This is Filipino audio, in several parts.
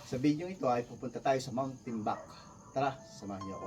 Sa video ito ay pupunta tayo sa Mount Timbak. Tara, samahan niyo ako.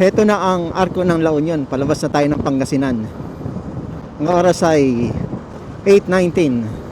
Heto na ang Arko ng La Union. Palabas na tayo ng Pangasinan. Ang oras ay 8:19.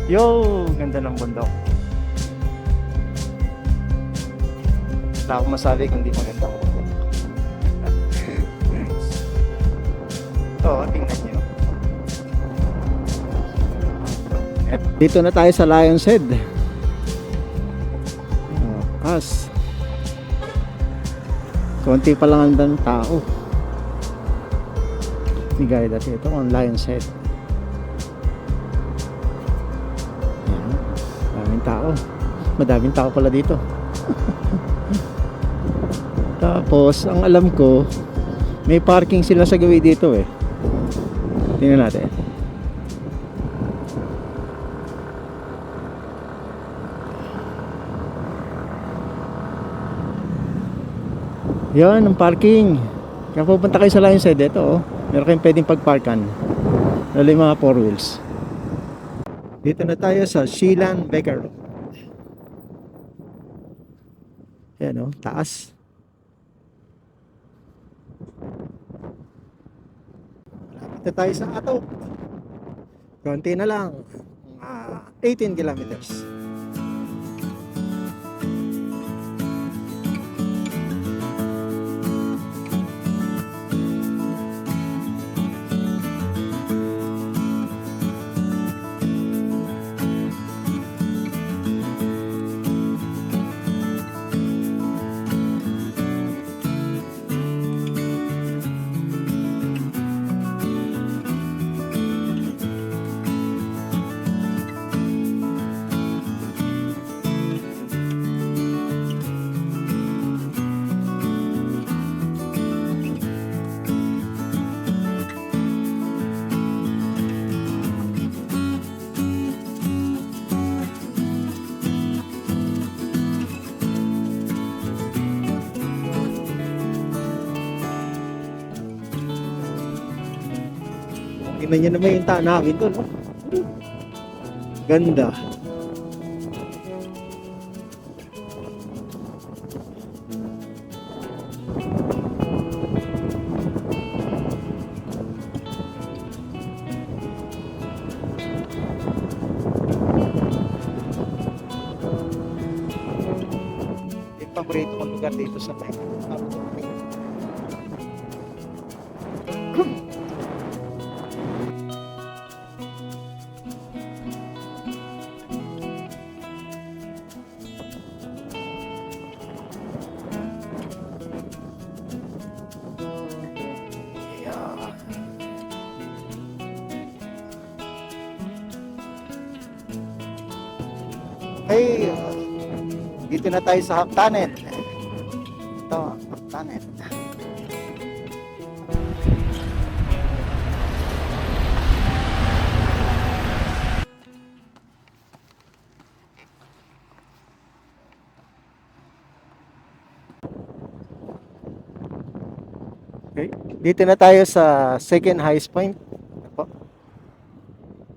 Yo, ganda ng bundok. Wala akong masabi kung di maganda ang bundok. Ito, tingnan nyo. Dito na tayo sa Lion's Head. As konti pa lang ang tao. Bigay dati ito ang Lion's Head. Tao. Madaming tao pala dito. Tapos, ang alam ko, may parking sila sa gawin dito eh. Tingnan natin. Yan, ang parking. Kaya pupunta kayo sa Lion's Head, ito oh. Meron kayong pwedeng pagparkan. Lalo yung mga 4 wheels. Dito na tayo sa Sheelan Baker Road. Ayan o, taas. Malapit na tayo sa Atok. Konti na lang. 18 kilometers. Tingnan nyo naman yung namin doon. Oh. Ganda. Yung paborito kong lugar dito sa Taytay. Okay, dito na tayo sa Haftanet. Ito, Haftanet. Okay, dito na tayo sa second highest point. Ito,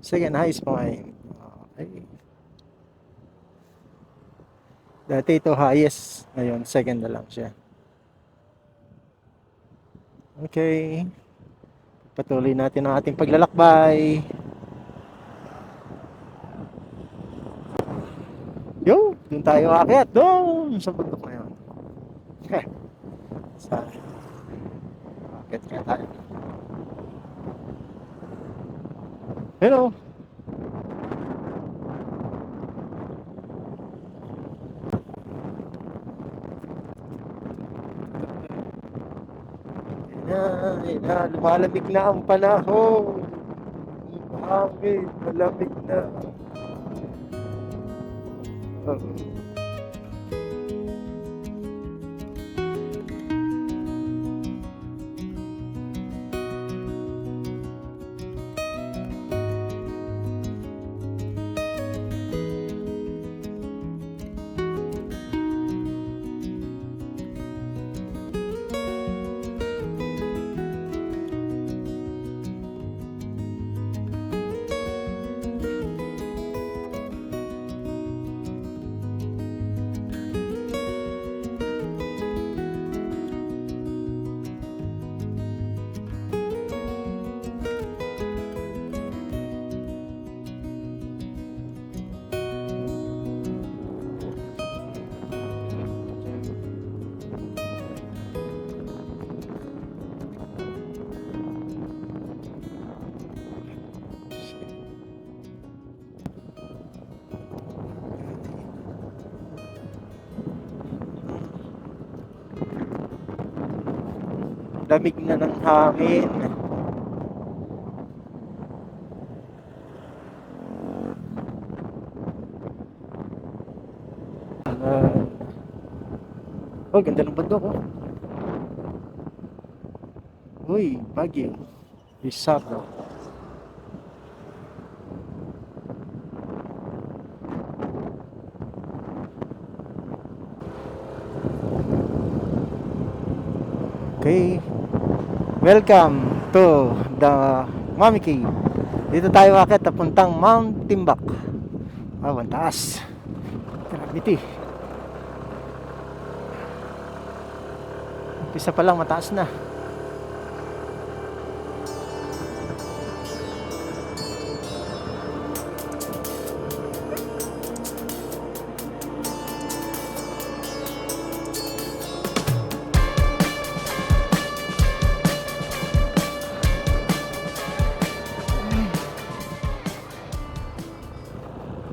second highest point. Okay. Dati ito highest, ngayon second na lang siya. Okay. Patuloy natin ang ating paglalakbay. Yo, doon tayo aakyat. Doon sa bundok na yun. Sa aakyat kaya tayo. Hello. Lumalamig na ang panahon. Hangin, malamig na. Lamig na ng hangin. Oh, ganda ng bundok, oh. Uy, Baguio. Rizal. Okay. Welcome to the Mami Cave. Dito tayo akit papuntang Mount Timbak. Ang taas. Gravity. Umpisa pa lang mataas na.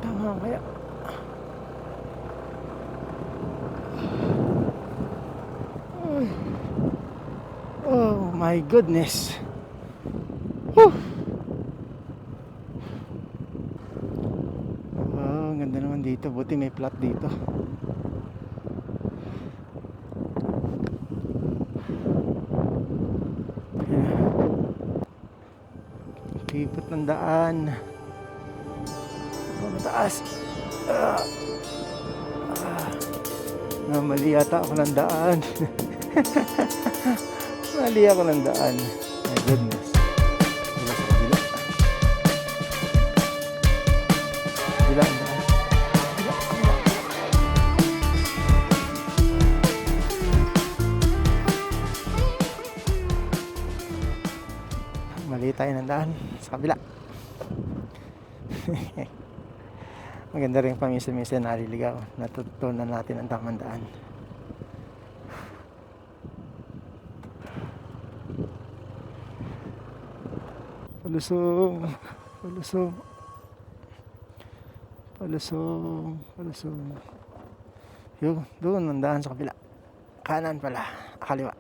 Tama kaya. Oh my goodness. Whew. Oh, ang ganda naman dito. Buti may plot dito. Ikot ng daan. Oh, mataas. Mali yata ako ng daan. Mali ako ng daan. My goodness. Diba sa kabila? Kabila ang daan. Kabila. Mali tayo ng daan. Sa kabila. Maganda rin paminsan-minsan naliligaw. Natutunan natin ang tamang daan. Palusong, palusong, palusong, palusong. Yun, doon ang daan sa kabila. Kanan pala, kaliwa.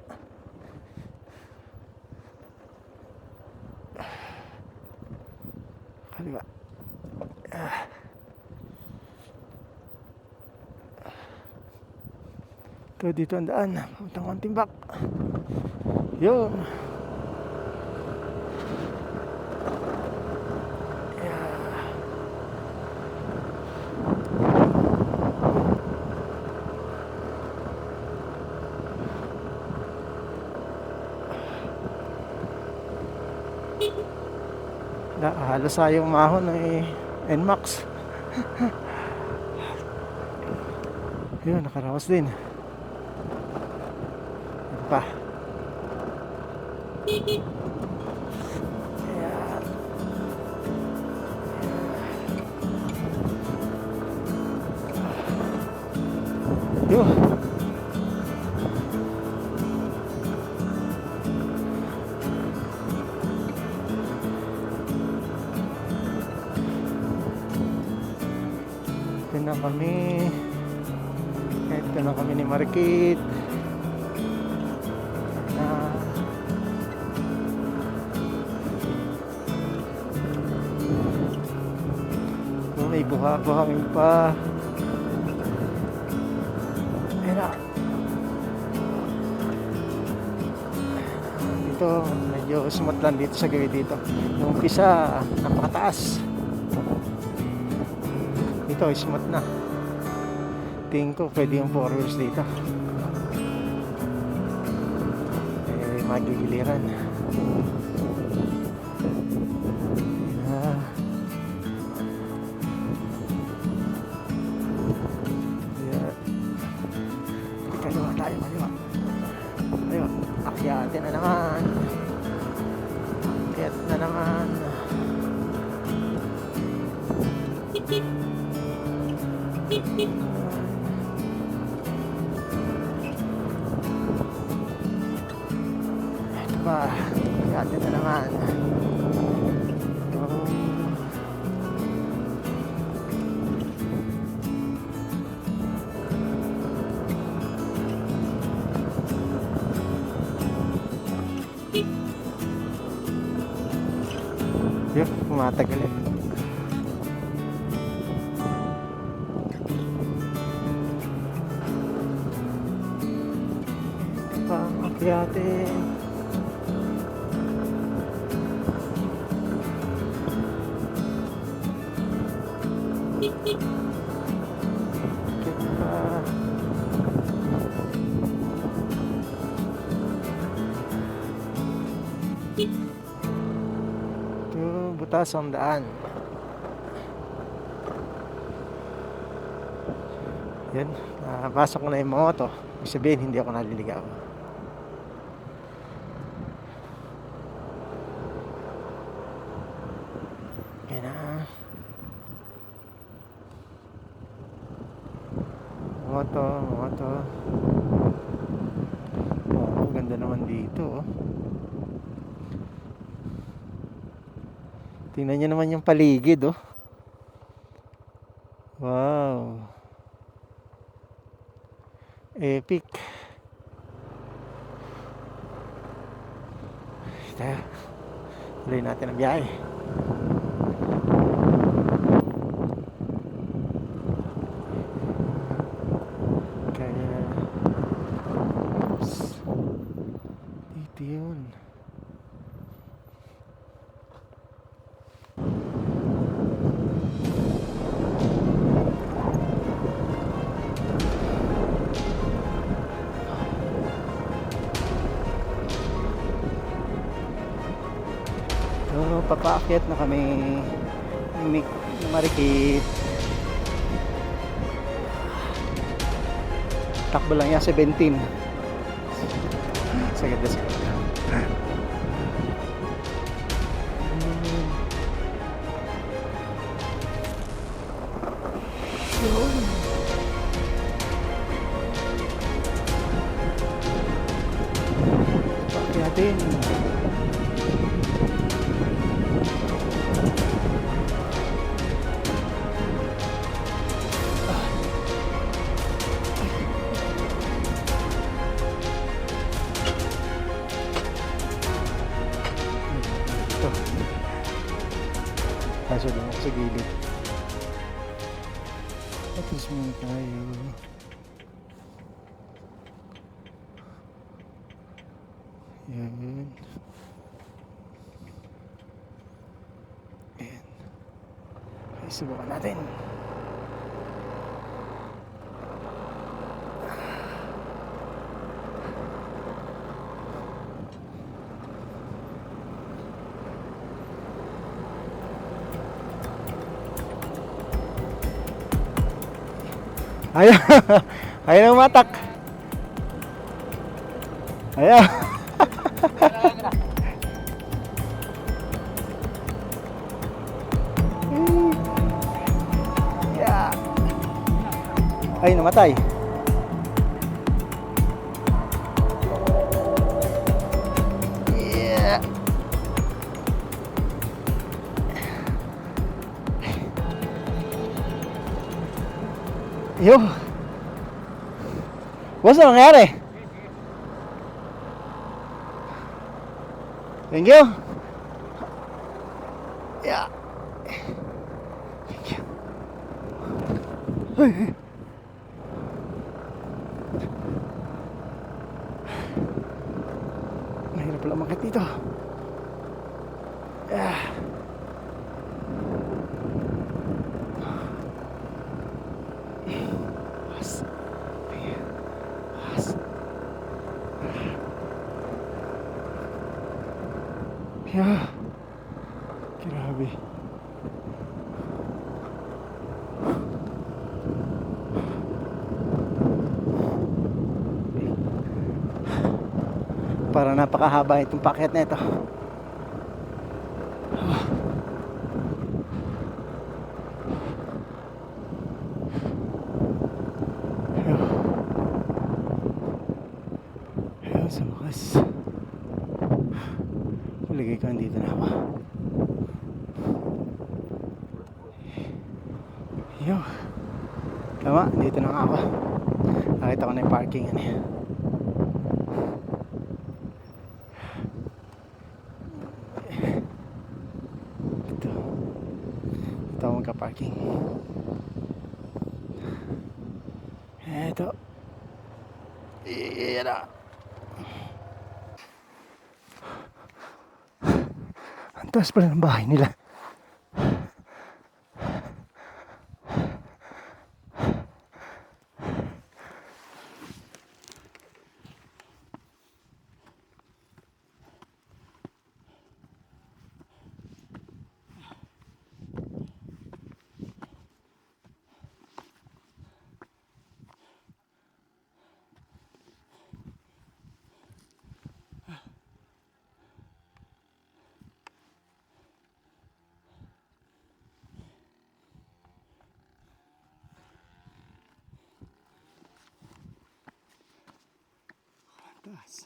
Kaliwa. Dito ang daan. Puntang Muntinbak. Yun. Halos sayang umahon ay NMAX. Yun, nakarawas din. Ito pa. Ayan. Yun. Ito na kami ni Marikit. May buhangin pa. Ayun na. Dito medyo smooth lang dito sa gawin dito. Yung umpisa napakataas. Dito smooth na. Tingin ko pwede yung 4 wheels dito. Magigiliran. Kaliwa tayo, kaliwa. Ayun, akyatin na naman. Akyat na naman. Ito ba, akyatin na naman. Yun, pumatagal eh. Pang-akyatin. Butas ang daan. Yan, pasok ko na yung mga auto. Ibig sabihin, hindi ako naliligaw. Yan na. Moto. Oh, ganda naman dito. Tingnan nyo naman yung paligid, oh. Wow. Epic. Tayo. Tuloy natin ang biyahe. Kaya dito yun. So, papaakyat na kami ni Marikit. Takbo lang yan, 17. Sagad na sagad. Paakyatin. Kaso lang ako sa gilid. At least muna tayo. Yan. Ayan. Okay, subukan natin. Ayaw. Ayaw na umatak. Ayaw. Yeah. Ay, namatay. Yeah. Yo. What's nangyari? Thank you. Yeah. Thank you. Ay. Mahirap pala umakyat dito. Yeah. Yeah. Grabe. Para napakahaba itong packet na ito. Ayun, sa wakas. Kuligay ko, andito na ako. Yo. Tama, dito na nga ako. Nakita ko na yung parking yan eh. Ito ako magka-parking. Ito. Yan na. Ang taas pala ng bahay nila. Taas.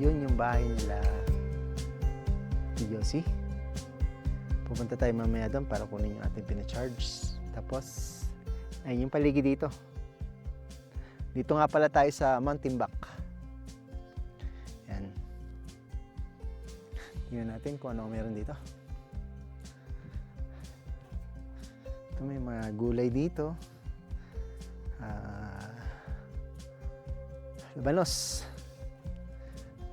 Yun yung bahay nila Josie. Pupunta tayo mamaya doon para kunin yung ating pinacharge. Tapos, ayun yung paligid dito. Dito nga pala tayo sa Mount Timbak. Yan. Tingnan natin kung ano meron dito. Ito may mga gulay dito. Labanos.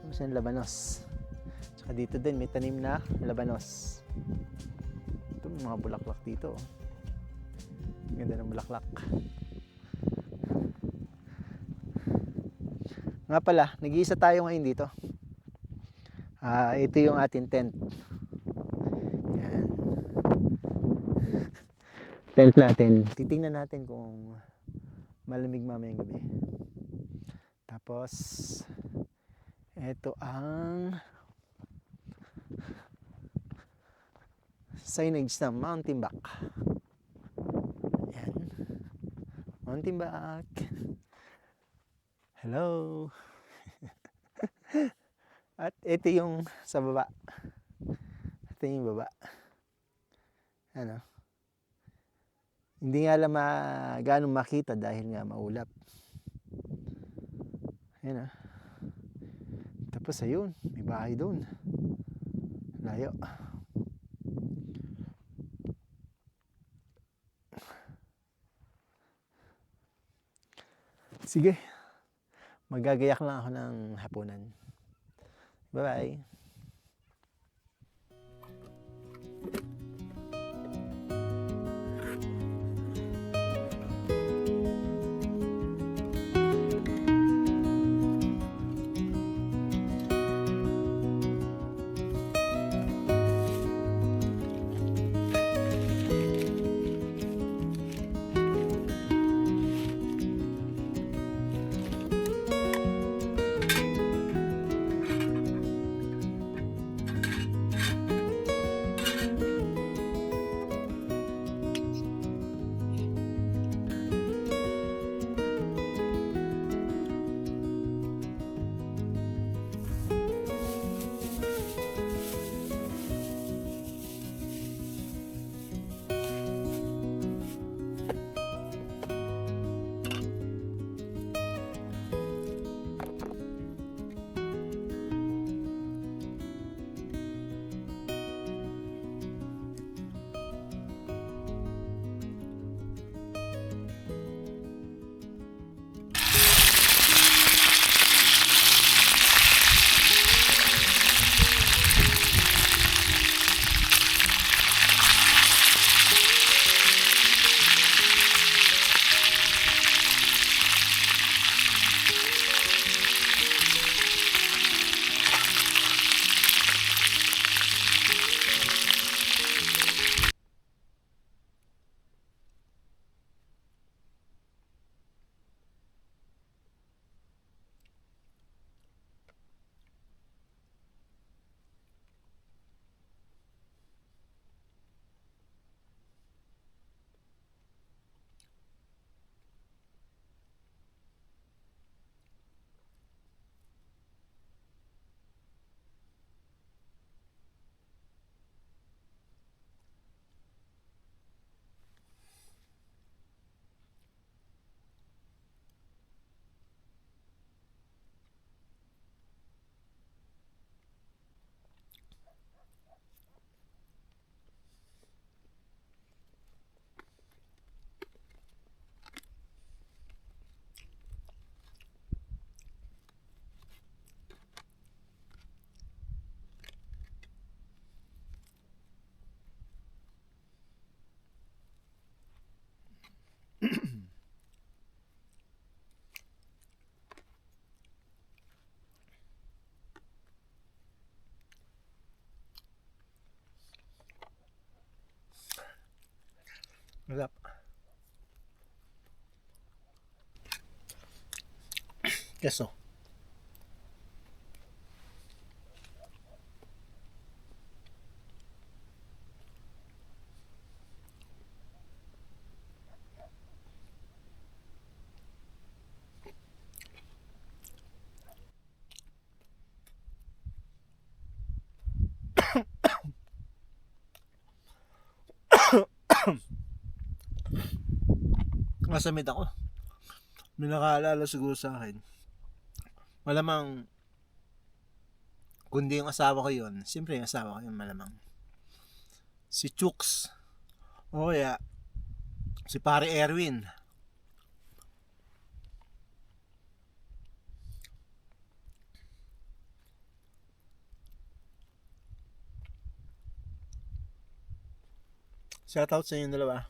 Ano siya labanos? Tsaka dito din may tanim na labanos. Ito may mga bulaklak dito. Ganda ng bulaklak. Nga pala, nag-iisa tayo ngayon dito. Ito yung ating tent. Yan. Tent natin. Titingnan natin kung malamig mamayang gabi. Tapos, ito ang signage ng Mount Timbak. Yan. Mount Timbak. Hello. At ito yung sa baba. Ito yung baba. Ano? Hindi nga lang gaano makita dahil nga maulap. Ayan ah. Tapos ayun, may bahay doon. Layo. Sige. Magagayak lang ako ng hapunan. Bye-bye. Masarap. Keso. Masamit ako. May nakaalala siguro sa akin. Malamang, kundi yung asawa ko yun. Siyempre yung asawa ko yun malamang. Si Chooks. O kaya, si pare Erwin. Shoutout sa inyong dalawa.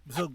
Busog.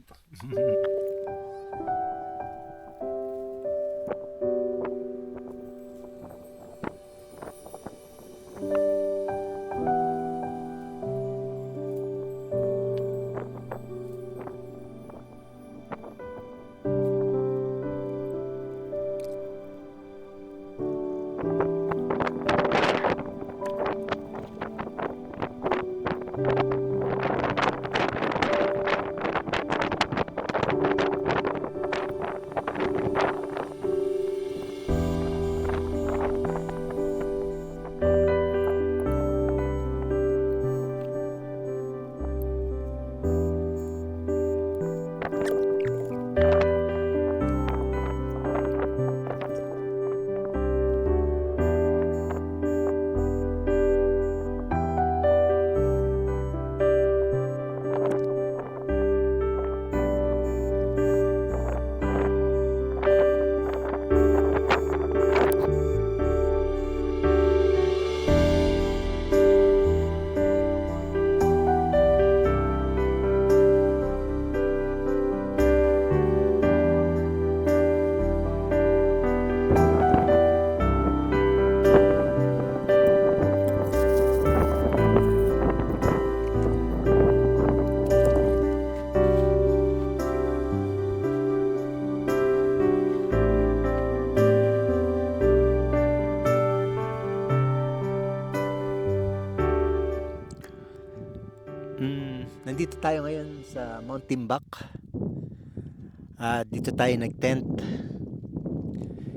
Nandito tayo ngayon sa Mount Timbak. Dito tayo nag-tent.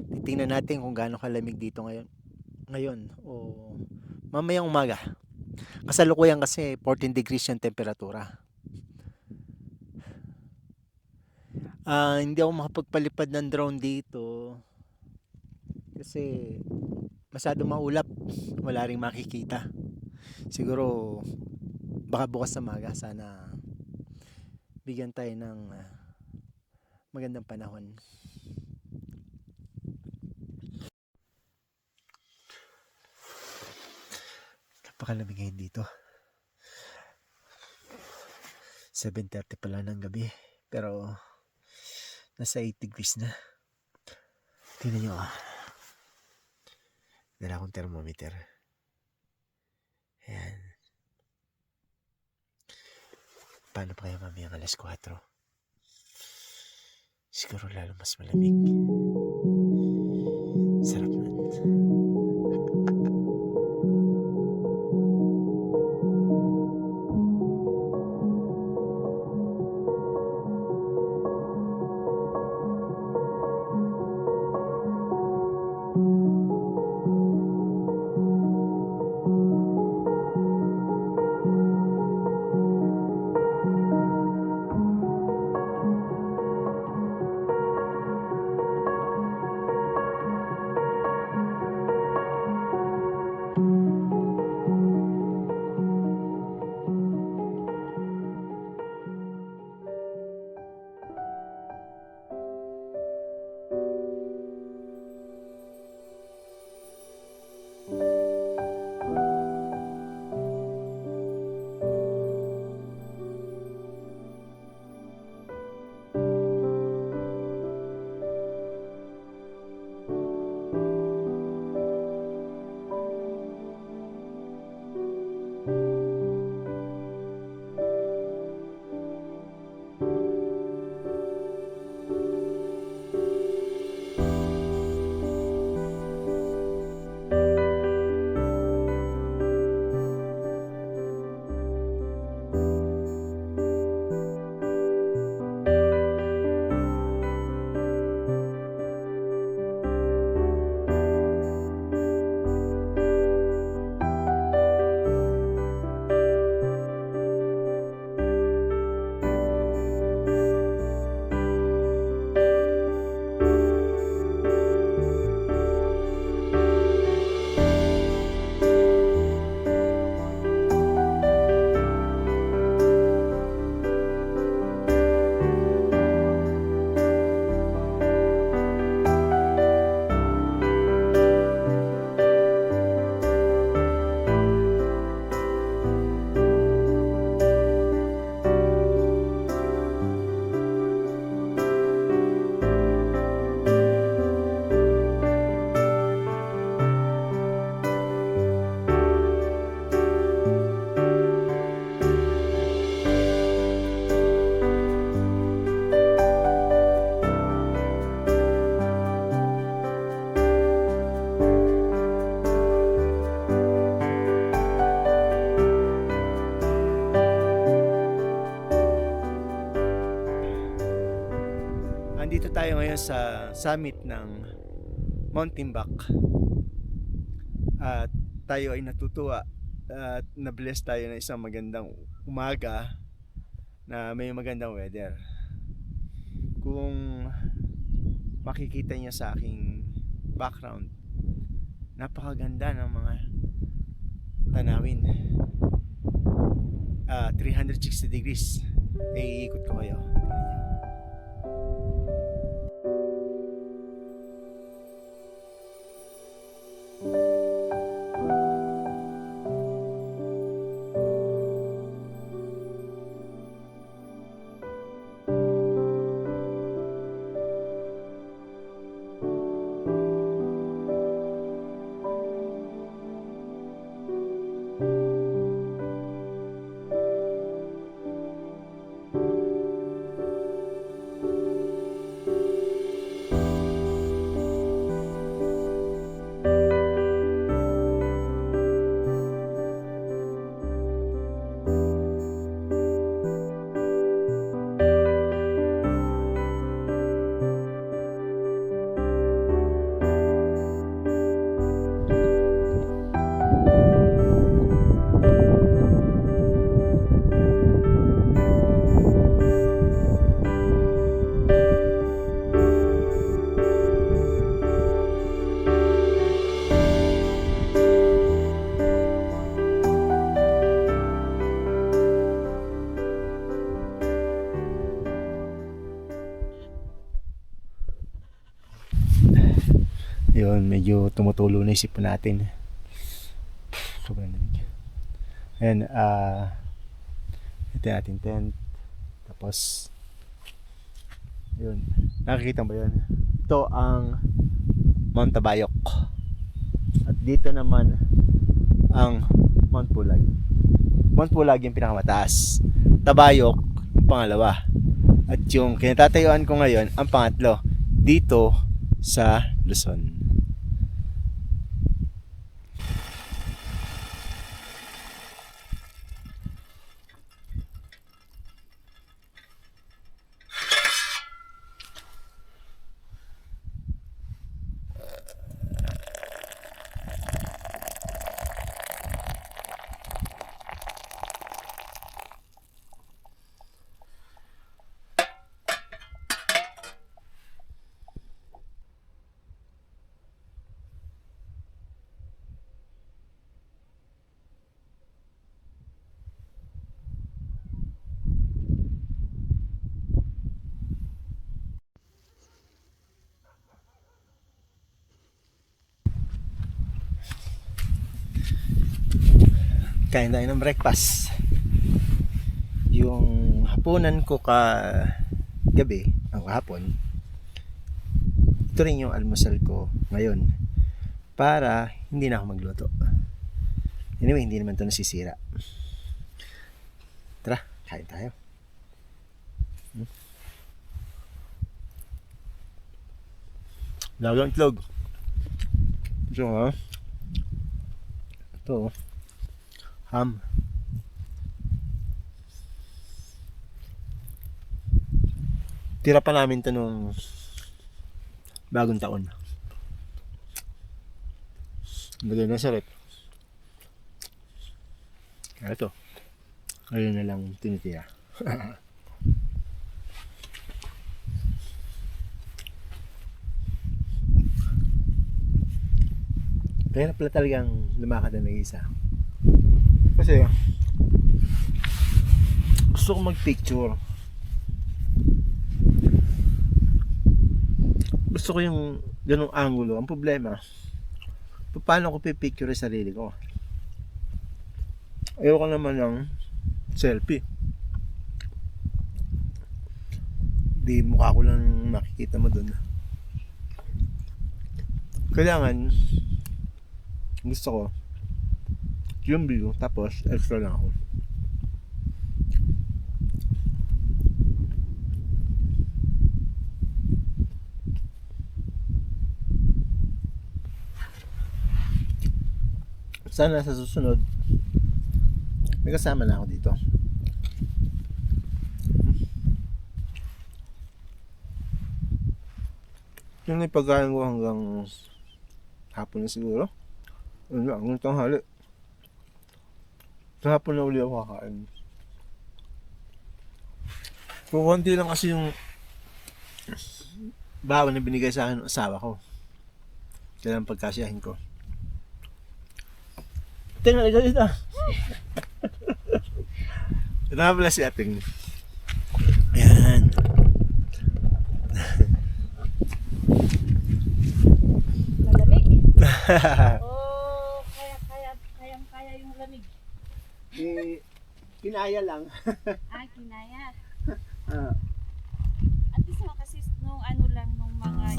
Titingnan natin kung gaano kalamig dito ngayon o mamayang umaga. Kasalukuyan kasi 14 degrees yung temperatura. Hindi ako makapagpalipad ng drone dito kasi masyado maulap. Wala ring makikita. Siguro baka bukas na maga sana bigyan tayo ng magandang panahon. Napakalamig ngayon dito. 7:30 pa lang ng gabi. Pero nasa 8 degrees na. Tingnan nyo Dala akong thermometer. Ayan. Paano pa kaya mamayang alas 4? Siguro lalo mas malamig. Sarap nun. ngayon sa summit ng Mount Timbak at tayo ay natutuwa at na-bless tayo ng isang magandang umaga na may magandang weather. Kung makikita niyo sa aking background, napakaganda ng mga tanawin. 360 degrees. Iikot ko kayo. Tingnan niyo. Yun, medyo tumutulo na isip natin. Sobrang lamig. Ayan, ito yung ating tent. Tapos, yun. Nakikita mo yun? Ito ang Mount Tabayok. At dito naman ang Mount Pulag. Mount Pulag yung pinakamataas. Tabayok yung pangalawa. At yung kinatatayuan ko ngayon, ang pangatlo. Dito sa Luzon. Kain tayo ng breakfast. Yung hapunan ko gabi, ang hapon, ito rin yung almusal ko ngayon para hindi na ako magluto. Anyway, hindi naman ito nasisira. Tara, kain tayo. Lagang itlog. So, ito, ham. Tira pa namin ito nung bagong taon. Lagay na sa rep. Kaya ito, ngayon na lang tinitira. Kaya pala talagang lumakad na nag-isa. Kasi gusto ko mag-picture. Gusto ko yung ganung angulo. Ang problema, paano ko pipicture yung sarili ko? Ayoko naman ng selfie. Di mukha ko lang makikita mo dun. Kailangan, gusto ko yung view, tapos extra lang ako. Sana sa susunod may kasama na ako dito. Yun ay pagkain ko hanggang hapon na siguro. Ano lang, hanggang tanghali. Sa hapon na uli ako kakain. Kukunti lang kasi yung bawa na binigay sa akin ng asawa ko. Kailangan pagkasiyahin ko. Tingnan, ito. Ito nga pala si ating. Ayan. Malamig? Oh, kaya yung lamig. Kinaya lang. Kinaya. Ah. At least kasi nung ano lang, nung mga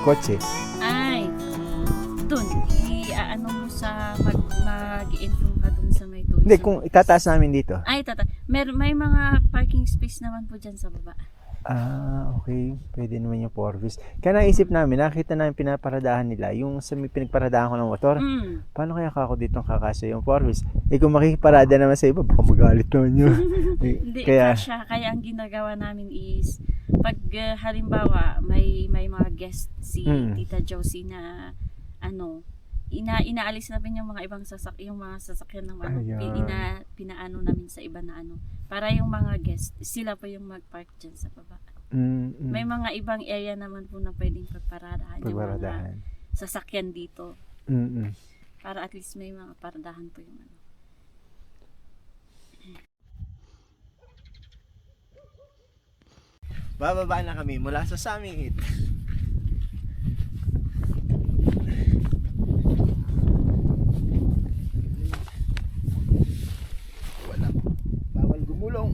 Kotse. ay, dun, i-ano mo sa mag-i-inform ka dun sa may tulsa. Hindi, kung itataas namin dito. Ay, may mga parking space naman po dyan sa baba. Okay. Pwede naman yung 4 wheels. Kaya naisip namin, nakita namin pinaparadahan nila, yung sa may pinagparadahan ko ng motor. Paano kaya ako dito kakasya yung 4 wheels? Kung makikiparada naman sa iba, baka magalit naman yun. Hindi, Kaya, kaya ang ginagawa namin is, pag halimbawa, may mga guest si Tita Josie na, inaalis namin yung mga ibang yung mga sasakyan ng pinaano namin sa iba na para yung mga guest sila pa yung mag-park dyan sa baba. May mga ibang area naman po na pwedeng pagparadahan yung mga sasakyan dito. Para at least may mga paradahan po yung bababa na kami mula sa summit. Wala. Bawal gumulong.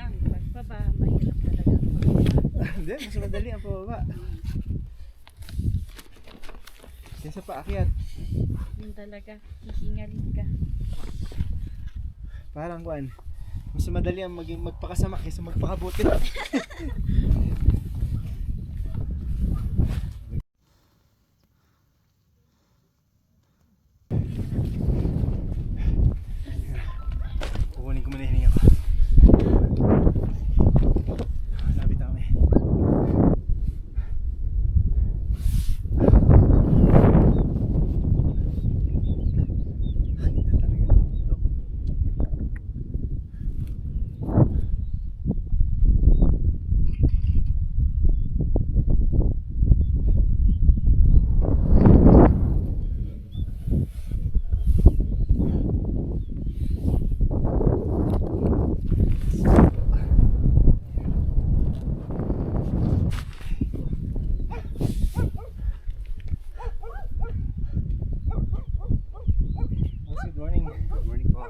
Pagbaba, mahirap talaga. Hindi, mas madali ang pababa. Kaysa paakyat. Yun talaga, hihingalin ka. Parang kuan. Mas madali ang magpakasama kaysa magpakabuti. Kukunin ko muna hininga ko. Lapit na kami. Ganda talaga ng bundok. Good morning. Good morning po.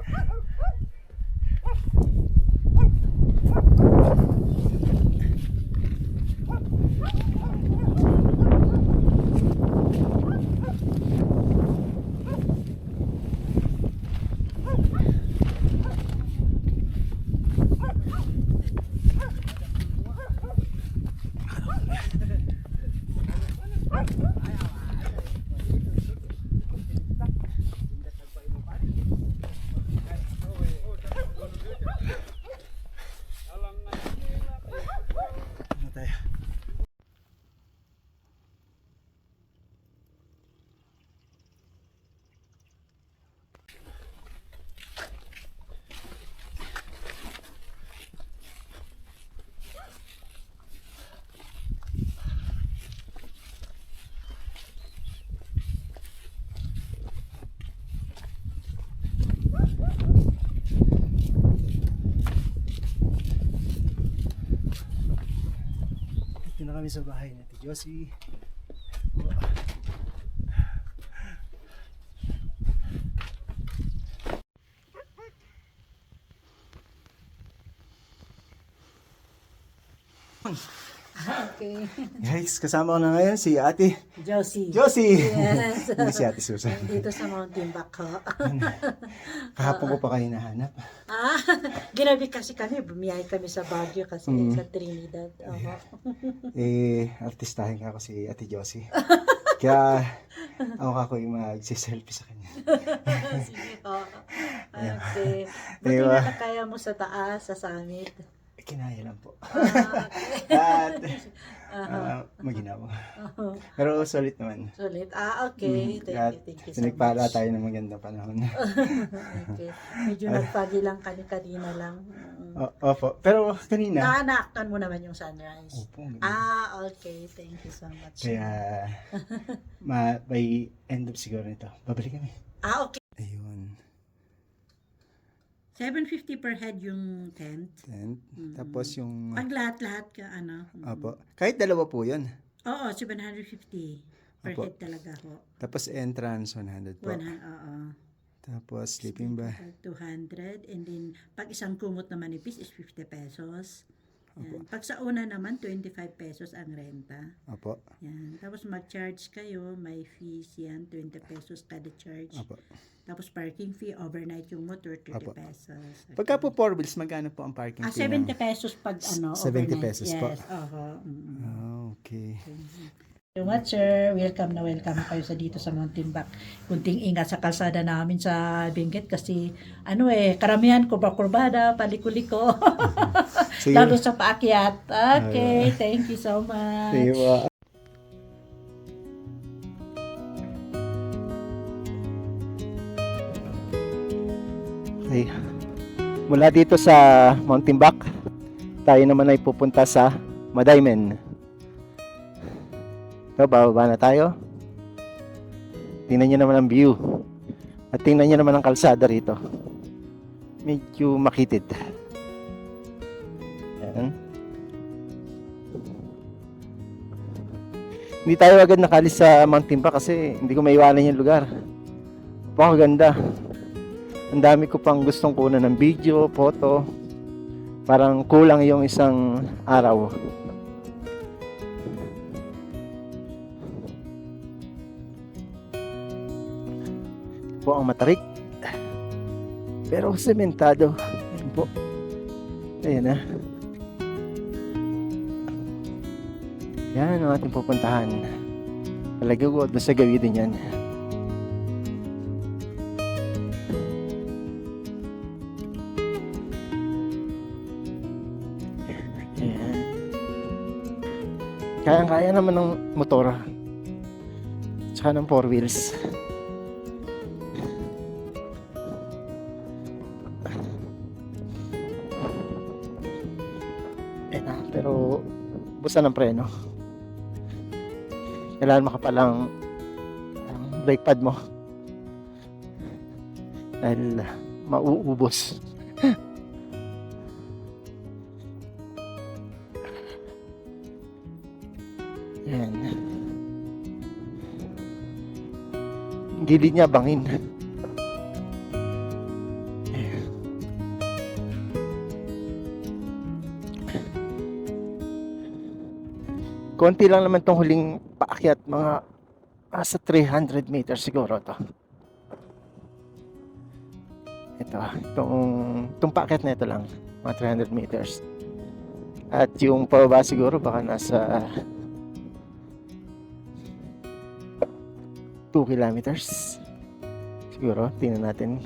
na kami sa bahay natin, Josie. Okay. Guys, kasama ko na ngayon si Ate Josie. Josie. Yes. Hindi si Ate Susan. Dito sa Mountain Back ho. Kahapon ko pa kayo nahanap. Ginabi kasi kami, bumiyahe kami sa Baguio kasi sa Trinidad. Artistahin ka ako si Ate Josie. Kaya ako yung mag-selfie sa kanya. Sige ho. Okay. Buti Diba? na kaya mo sa taas, sa summit. Kinaya lang po. At maginawa. Pero solid naman. sulit. Okay. Thank you so Pinagpala much. tayo ng magandang panahon. Okay. Medyo nagpagi lang kanina lang. Opo. Pero kanina. Naaktan mo naman yung sunrise. Opo. Okay. Thank you so much. Kaya by end of siguro nito, babalik kami. Okay. Ayun. 750 per head yung tent. Tapos yung... Pag lahat-lahat ka, Opo. Kahit dalawa po yun. Oo, 750 per Opo. head talaga ho. Tapos entrance, 100 po. Oo. Tapos sleeping bag. 200. And then, pag isang kumot na manipis is 50 pesos. Yan. Pag sa una naman, 25 pesos ang renta. Opo. Yan. Tapos mag-charge kayo, may fees yan, 20 pesos kada charge. Opo. Tapos parking fee, overnight yung motor, 30 Opo. pesos. Pagka po 4 wheels, magkano po ang parking fee? 70 pesos pag 70 overnight. pesos po. Yes, Okay. So much, sir. Welcome na welcome kayo sa dito sa Mountain Back. Kunting ingat sa kalsada namin sa Benguet kasi karamihan kurba-kurbada, paliko-liko. Sige. Lalo sa paakyat. Okay, thank you so much. Sige po. Okay. Mula dito sa Mountain Back, tayo naman ay pupunta sa Madaymen. So, bababa na tayo. Tingnan nyo naman ang view. At tingnan nyo naman ang kalsada rito. Medyo makitid. Ayan. Hindi tayo agad nakalis sa Mountain Back kasi hindi ko maiwanan yung lugar. Napakaganda. Ang dami ko pang gustong kunan ng video, photo. Parang kulang yung isang araw. Po ang matarik. Pero sementado. Ayan po. Ayan na. Yan ang ating pupuntahan. Talaga ko doon sa gawin din yan. Ayan. Kayang-kaya naman ng motor. Tsaka ng 4 wheels. Ayan na, pero busan ng preno. Kailangan makapalang brake pad mo dahil mauubos. Yan. Gilid niya bangin. Ayan. Konti lang naman tong huling paakyat, mga sa 300 meters siguro to. Itong paakyat na ito lang, mga 300 meters. At yung pababa siguro baka nasa 2 kilometers. Siguro, tingnan natin.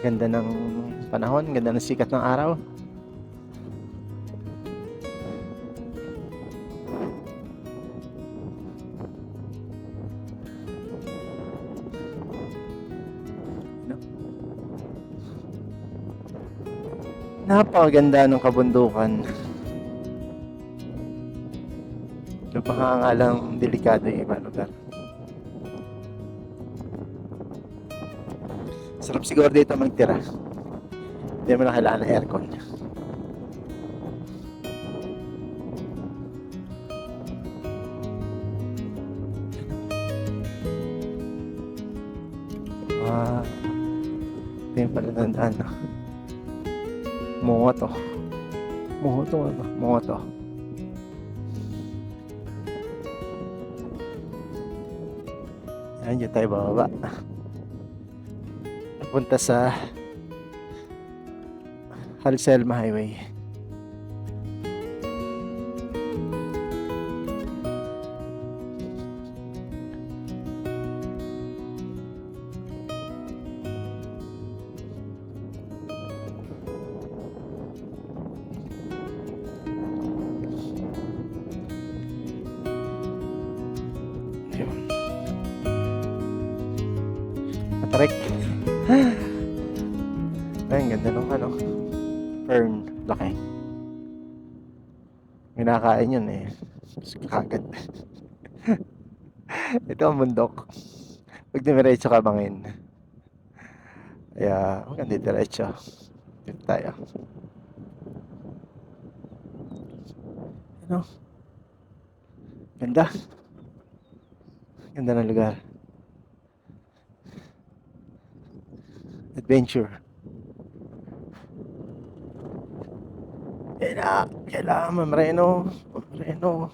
Ganda ng panahon, ganda ng sikat ng araw. Napakaganda ng kabundukan. Napakaangalang delikado yung ibang lugar. Sarap siguro dito magtira. Hindi mo na kailangan ng aircon. Ito yung pala nandaan. Mungo to. Mungo to. Mungo to. Ayan, dyan tayo bababa. Punta sa Halselma Highway. Ayun. Matarik. Ay, ang ganda nung ano. Fern. Laki. Minakain yun eh. Kagat. Ito ang bundok. Pag dumiretso ka bangin. Kaya, maganda diretso. Dito tayo. Ano? Ganda. Ganda ng lugar. Adventure. Kailangan mamreno. Mamreno.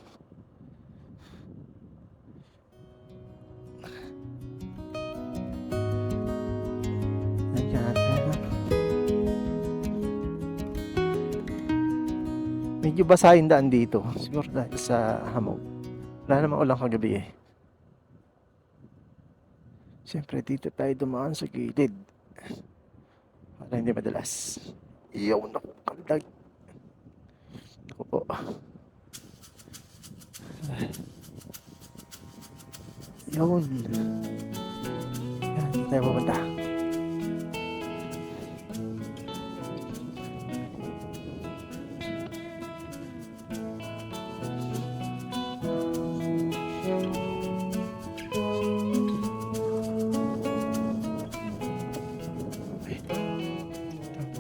Nandiyan natin. Medyo basa yung daan dito. Siguro dahil sa hamog. Wala namang ulang kagabi eh. Siyempre dito tayo dumaan sa gilid. Para hindi madalas. Iyaw, naku, kaldag. Naku po. Yun. Yan, dito tayo pupunta.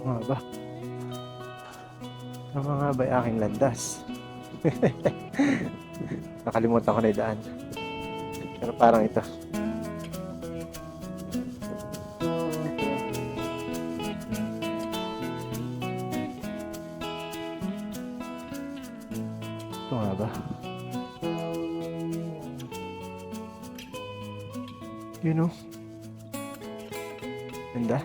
Tama nga ba? Tama nga ba yung aking landas? Nakalimutan ko na yung daan. Pero parang ito. Ito nga ba? You know? Ganda.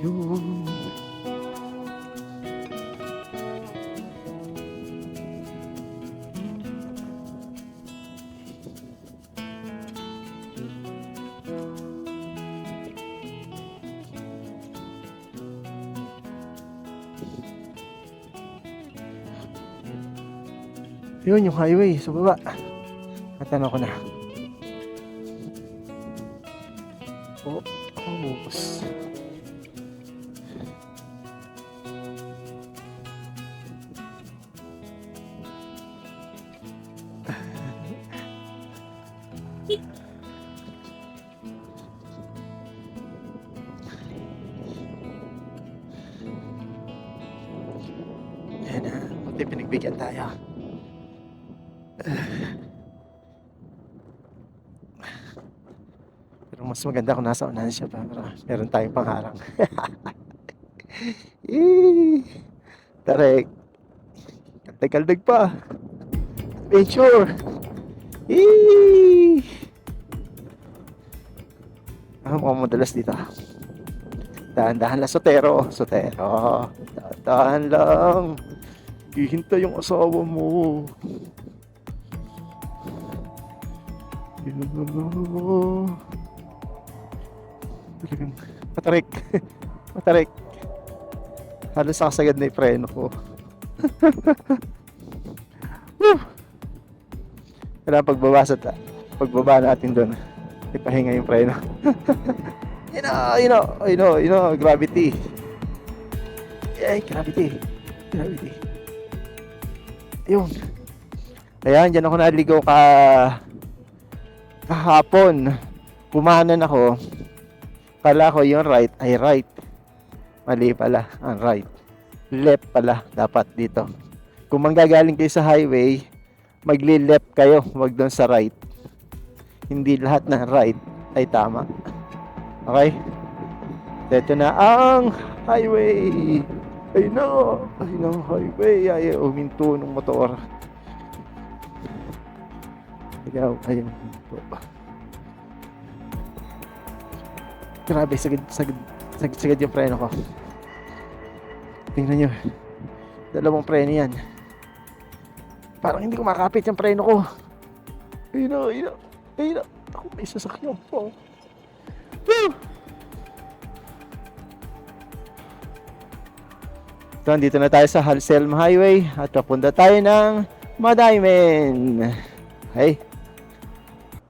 Yun. Yun yung highway sa baba. Natanaw ko na. Oh, almost. Yan na, buti pinagbigyan tayo. Pero mas maganda kung nasa unahan siya para meron tayong pangharang. Tarek. Kaldag pa. Adventure. Mukhang madalas dito. Dahan-dahan lang, Sotero. Dahan lang. Hihintay yung asawa mo. Talagang Matarik. Matarik. Halos nakasagad na yung preno ko. Woo! Kailangan pagbaba natin doon. Ipahinga yung preno. You know, gravity. Gravity. Ayun. Ayan, dyan ako naligaw kahapon. Pumanan ako. Kala ko yung right ay right. Mali pala ang right. Left pala dapat dito. Kung manggagaling kayo sa highway, magli-left kayo, wag doon sa right. Hindi lahat ng right ay tama. Okay? Ito na ang highway. Ayun ang highway. Ay, uminto ng motor. Ayun. Grabe, sagad yung preno ko. Tingnan nyo. Dalawang preno yan. Parang hindi ko makapit yung preno ko. Ayun. Ako, may sasakyan po. Woo! So, dito na tayo sa Halselma Highway at papunta tayo ng Madaymen. Hey.